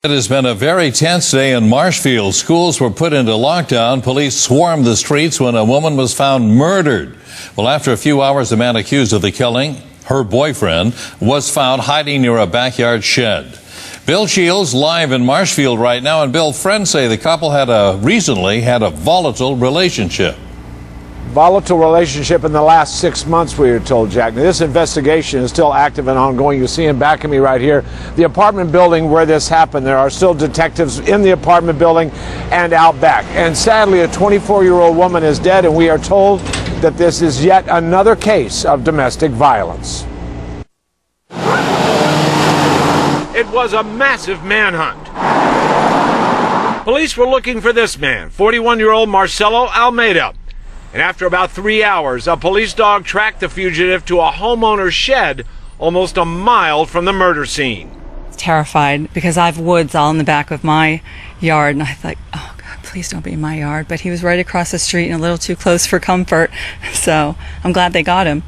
It has been a very tense day in Marshfield. Schools were put into lockdown. Police swarmed the streets when a woman was found murdered. Well, after a few hours, the man accused of the killing, her boyfriend, was found hiding near a backyard shed. Bill Shields live in Marshfield right now. And Bill, friends say the couple recently had a volatile relationship. Volatile relationship in the last 6 months, we were told, Jack. Now, this investigation is still active and ongoing. You see him back of me right here. The apartment building where this happened, there are still detectives in the apartment building and out back. And sadly, a 24-year-old woman is dead, and we are told that this is yet another case of domestic violence. It was a massive manhunt. Police were looking for this man, 41-year-old Marcello Almeida. And after about 3 hours, a police dog tracked the fugitive to a homeowner's shed almost a mile from the murder scene. Terrified because I have woods all in the back of my yard, and I thought, oh God, please don't be in my yard. But he was right across the street and a little too close for comfort, so I'm glad they got him.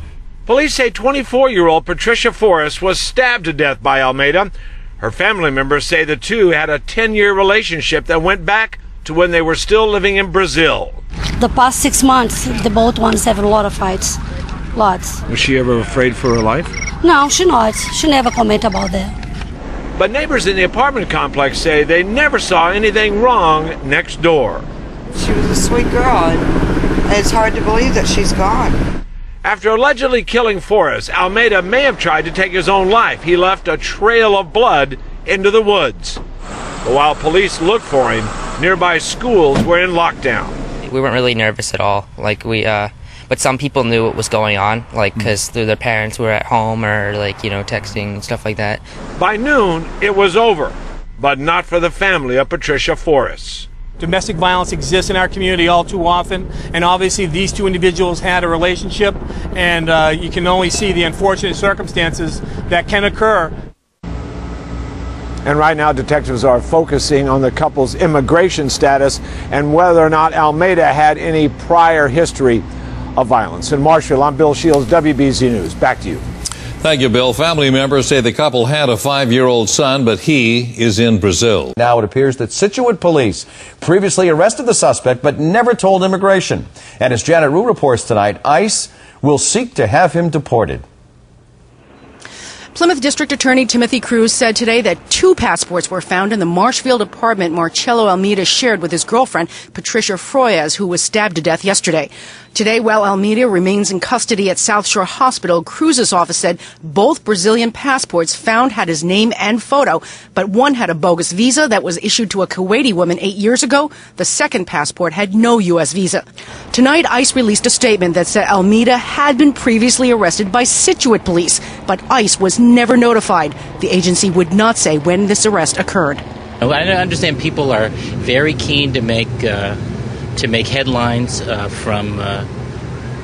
Police say 24-year-old Patricia Forrest was stabbed to death by Almeida. Her family members say the two had a 10-year relationship that went back to when they were still living in Brazil. The past 6 months, the both ones have a lot of fights. Lots. Was she ever afraid for her life? No, she not. She never comment about that. But neighbors in the apartment complex say they never saw anything wrong next door. She was a sweet girl, and it's hard to believe that she's gone. After allegedly killing Forrest, Almeida may have tried to take his own life. He left a trail of blood into the woods. But while police looked for him, nearby schools were in lockdown. We weren't really nervous at all. But some people knew what was going on, because their parents were at home or texting and stuff like that. By noon, it was over, but not for the family of Patricia Forrest. Domestic violence exists in our community all too often, and obviously these two individuals had a relationship, and you can only see the unfortunate circumstances that can occur. And right now, detectives are focusing on the couple's immigration status and whether or not Almeida had any prior history of violence. In Marshfield, I'm Bill Shields, WBZ News. Back to you. Thank you, Bill. Family members say the couple had a 5-year-old son, but he is in Brazil. Now it appears that Scituate police previously arrested the suspect but never told immigration. And as Janet Rue reports tonight, ICE will seek to have him deported. Plymouth District Attorney Timothy Cruz said today that 2 passports were found in the Marshfield apartment Marcello Almeida shared with his girlfriend, Patricia Forrest, who was stabbed to death yesterday. Today, while Almeida remains in custody at South Shore Hospital, Cruz's office said both Brazilian passports found had his name and photo, but one had a bogus visa that was issued to a Kuwaiti woman 8 years ago. The second passport had no U.S. visa. Tonight, ICE released a statement that said Almeida had been previously arrested by Scituate police, but ICE was never notified. The agency would not say when this arrest occurred. I understand people are very keen to make headlines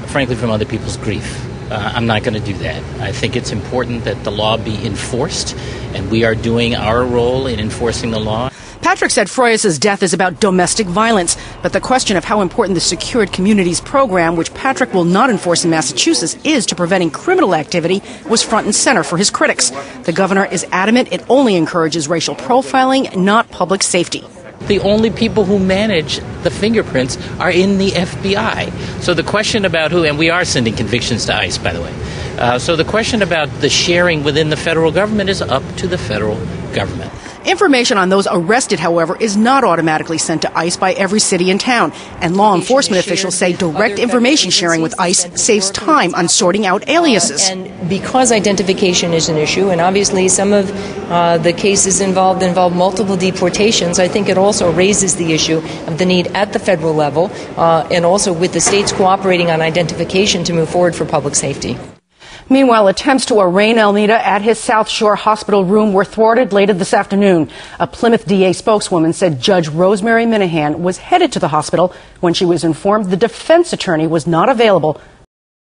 frankly, from other people's grief. I'm not going to do that. I think it's important that the law be enforced, and we are doing our role in enforcing the law. Patrick said Forrest's death is about domestic violence, but the question of how important the Secured Communities program, which Patrick will not enforce in Massachusetts, is to preventing criminal activity, was front and center for his critics. The governor is adamant it only encourages racial profiling, not public safety. The only people who manage the fingerprints are in the FBI. So the question about who, and we are sending convictions to ICE, by the way. So the question about the sharing within the federal government is up to the federal government. Information on those arrested, however, is not automatically sent to ICE by every city and town. And law enforcement officials say direct information sharing with ICE saves time on sorting out aliases. And because identification is an issue, and obviously some of the cases involve multiple deportations, I think it also raises the issue of the need at the federal level and also with the states cooperating on identification to move forward for public safety. Meanwhile, attempts to arraign Almeida at his South Shore Hospital room were thwarted later this afternoon. A Plymouth DA spokeswoman said Judge Rosemary Minahan was headed to the hospital when she was informed the defense attorney was not available